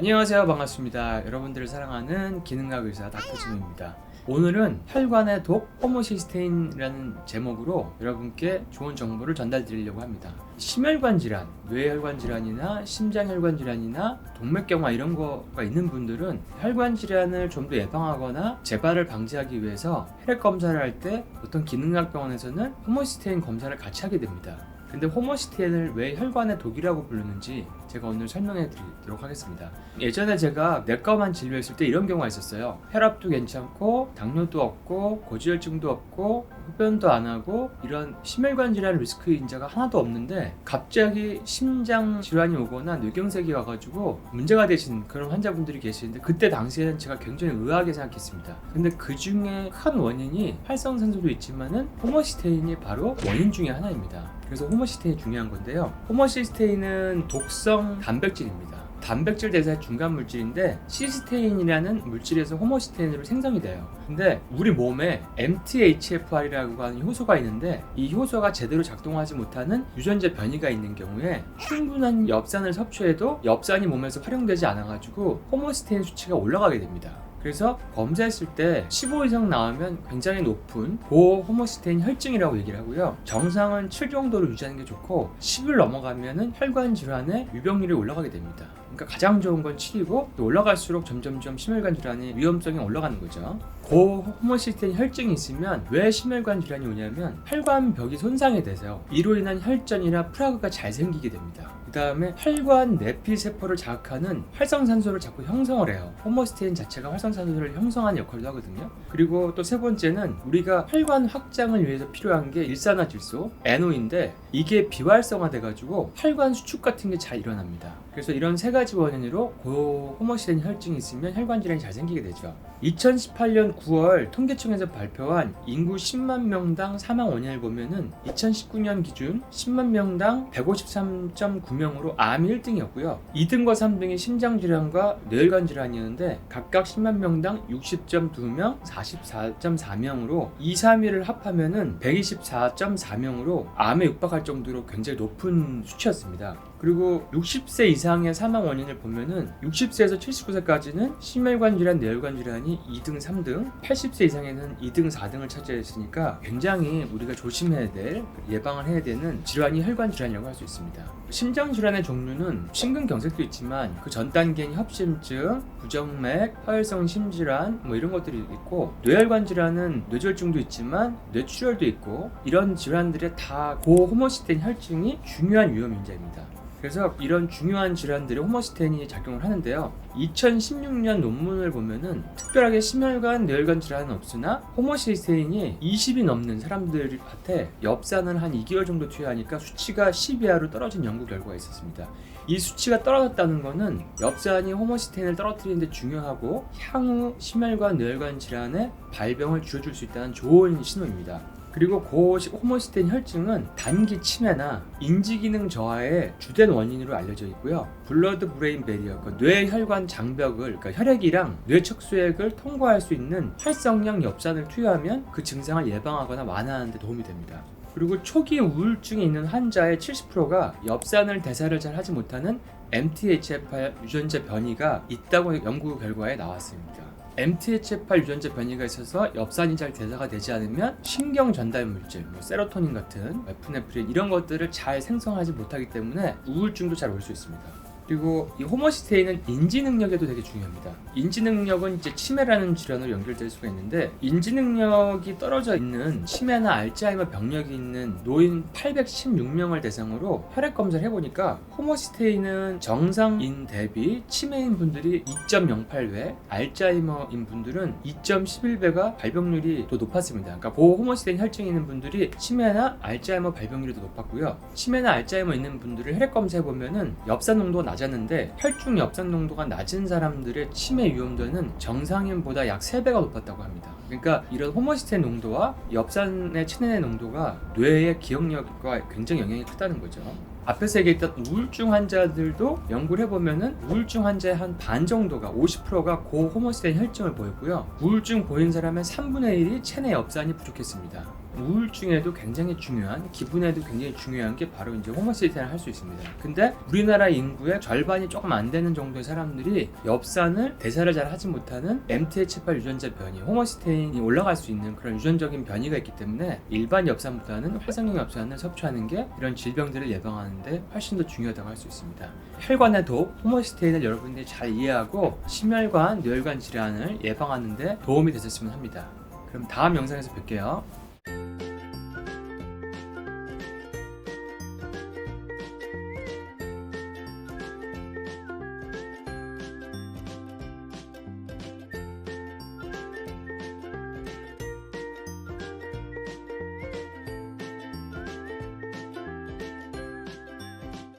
안녕하세요. 반갑습니다. 여러분들을 사랑하는 기능학 의사 닥터진우입니다. 오늘은 혈관의 독 호모시스테인이라는 제목으로 여러분께 좋은 정보를 전달 드리려고 합니다. 심혈관 질환, 뇌혈관 질환이나 심장혈관 질환이나 동맥경화 이런 거가 있는 분들은 혈관 질환을 좀 더 예방하거나 재발을 방지하기 위해서 혈액 검사를 할 때 어떤 기능학 병원에서는 호모시스테인 검사를 같이 하게 됩니다. 근데 호모시스테인을 왜 혈관의 독이라고 부르는지 제가 오늘 설명해 드리도록 하겠습니다. 예전에 제가 내과만 진료했을 때 이런 경우가 있었어요. 혈압도 괜찮고 당뇨도 없고 고지혈증도 없고 흡연도 안 하고 이런 심혈관 질환 리스크 인자가 하나도 없는데 갑자기 심장 질환이 오거나 뇌경색이 와가지고 문제가 되신 그런 환자분들이 계시는데 그때 당시에는 제가 굉장히 의아하게 생각했습니다. 근데 그 중에 큰 원인이 활성산소도 있지만은 호모시스테인이 바로 원인 중에 하나입니다. 그래서 호모시스테인이 중요한 건데요. 호모시스테인은 독성 단백질입니다. 단백질 대사의 중간 물질인데 시스테인이라는 물질에서 호모시스테인으로 생성이 돼요. 근데 우리 몸에 MTHFR이라고 하는 효소가 있는데 이 효소가 제대로 작동하지 못하는 유전자 변이가 있는 경우에 충분한 엽산을 섭취해도 엽산이 몸에서 활용되지 않아가지고 호모시스테인 수치가 올라가게 됩니다. 그래서 검사했을 때 15 이상 나오면 굉장히 높은 고호모시스테인 혈증이라고 얘기를 하고요. 정상은 7 정도로 유지하는 게 좋고 10을 넘어가면은 혈관 질환의 유병률이 올라가게 됩니다. 그러니까 가장 좋은 건 7이고 또 올라갈수록 점점점 심혈관 질환의 위험성이 올라가는 거죠. 고호모시스테인 혈증이 있으면 왜 심혈관 질환이 오냐면 혈관벽이 손상이 돼서 이로 인한 혈전이나 플라그가 잘 생기게 됩니다. 그 다음에 혈관 내피세포를 자극하는 활성산소를 자꾸 형성을 해요. 호모시스테인 자체가 활성산소를 형성하는 역할도 하거든요. 그리고 또 세 번째는 우리가 혈관 확장을 위해서 필요한 게 일산화질소, NO인데 이게 비활성화 돼가지고 혈관 수축 같은 게 잘 일어납니다. 그래서 이런 세 가지 원인으로 고호모시스테인 혈증이 있으면 혈관 질환이 잘 생기게 되죠. 2018년 9월 통계청에서 발표한 인구 10만 명당 사망 원인을 보면은 2019년 기준 10만 명당 153.9명으로 암이 1등이었고요. 2등과 3등이 심장질환과 뇌혈관 질환이었는데 각각 10만 명당 60.2명, 44.4명으로 2, 3위를 합하면은 124.4명으로 암에 육박할 정도로 굉장히 높은 수치였습니다. 그리고 60세 이상의 사망 원인을 보면은 60세에서 79세까지는 심혈관 질환, 뇌혈관 질환이 2등, 3등, 80세 이상에는 2등, 4등을 차지했으니까 굉장히 우리가 조심해야 될, 예방을 해야 되는 질환이 혈관 질환이라고 할 수 있습니다. 심장 질환의 종류는 심근경색도 있지만 그 전 단계인 협심증, 부정맥, 화혈성 심질환 뭐 이런 것들이 있고 뇌혈관 질환은 뇌졸중도 있지만 뇌출혈도 있고 이런 질환들의 다 고호모시스테인 혈증이 중요한 위험 인자입니다. 그래서 이런 중요한 질환들에 호모시스테인이 작용을 하는데요. 2016년 논문을 보면은 특별하게 심혈관, 뇌혈관 질환은 없으나 호모시스테인이 20이 넘는 사람들한테 엽산을 한 2개월 정도 투여하니까 수치가 10 이하로 떨어진 연구 결과가 있었습니다. 이 수치가 떨어졌다는 것은 엽산이 호모시스테인을 떨어뜨리는 데 중요하고 향후 심혈관, 뇌혈관 질환의 발병을 줄여줄 수 있다는 좋은 신호입니다. 그리고 고호모시스테인 혈증은 단기 치매나 인지기능 저하의 주된 원인으로 알려져 있고요. 블러드 브레인 베리어, 뇌혈관 장벽을, 그러니까 혈액이랑 뇌척수액을 통과할 수 있는 활성량 엽산을 투여하면 그 증상을 예방하거나 완화하는 데 도움이 됩니다. 그리고 초기 우울증이 있는 환자의 70%가 엽산을 대사를 잘 하지 못하는 MTHFR 유전자 변이가 있다고 연구 결과에 나왔습니다. MTHFR 유전자 변이가 있어서 엽산이 잘 대사가 되지 않으면 신경 전달 물질, 세로토닌 같은 에프네프린 이런 것들을 잘 생성하지 못하기 때문에 우울증도 잘 올 수 있습니다. 그리고 이 호모시스테인은 인지 능력에도 되게 중요합니다. 인지 능력은 이제 치매라는 질환으로 연결될 수가 있는데 인지 능력이 떨어져 있는 치매나 알츠하이머 병력이 있는 노인 816명을 대상으로 혈액 검사를 해보니까 호모시스테인은 정상인 대비 치매인 분들이 2.08배, 알츠하이머인 분들은 2.11배가 발병률이 더 높았습니다. 그러니까 고호모시스테인 혈증이 있는 분들이 치매나 알츠하이머 발병률이 더 높았고요. 치매나 알츠하이머 있는 분들을 혈액 검사해보면은 엽산 농도가 낮았는데 혈중 엽산 농도가 낮은 사람들의 치매 위험도는 정상인보다 약 3배가 높았다고 합니다. 그러니까 이런 호모시스테인 농도와 엽산의 체내 농도가 뇌의 기억력과 굉장히 영향이 크다는 거죠. 앞에서 얘기했던 우울증 환자들도 연구를 해보면은 우울증 환자의 한 반 정도가 50%가 고호모시스테인 혈증을 보였고요. 우울증 보인 사람의 3분의 1이 체내 엽산이 부족했습니다. 우울증에도 굉장히 중요한, 기분에도 굉장히 중요한 게 바로 이제 호모시스테인을 할 수 있습니다. 근데 우리나라 인구의 절반이 조금 안 되는 정도의 사람들이 엽산을 대사를 잘 하지 못하는 MTHFR 유전자 변이, 호모시스테인이 올라갈 수 있는 그런 유전적인 변이가 있기 때문에 일반 엽산보다는 활성형 엽산을 섭취하는 게 이런 질병들을 예방하는데 훨씬 더 중요하다고 할 수 있습니다. 혈관의 독, 호모시스테인을 여러분들이 잘 이해하고 심혈관, 뇌혈관 질환을 예방하는 데 도움이 되셨으면 합니다. 그럼 다음 영상에서 뵐게요.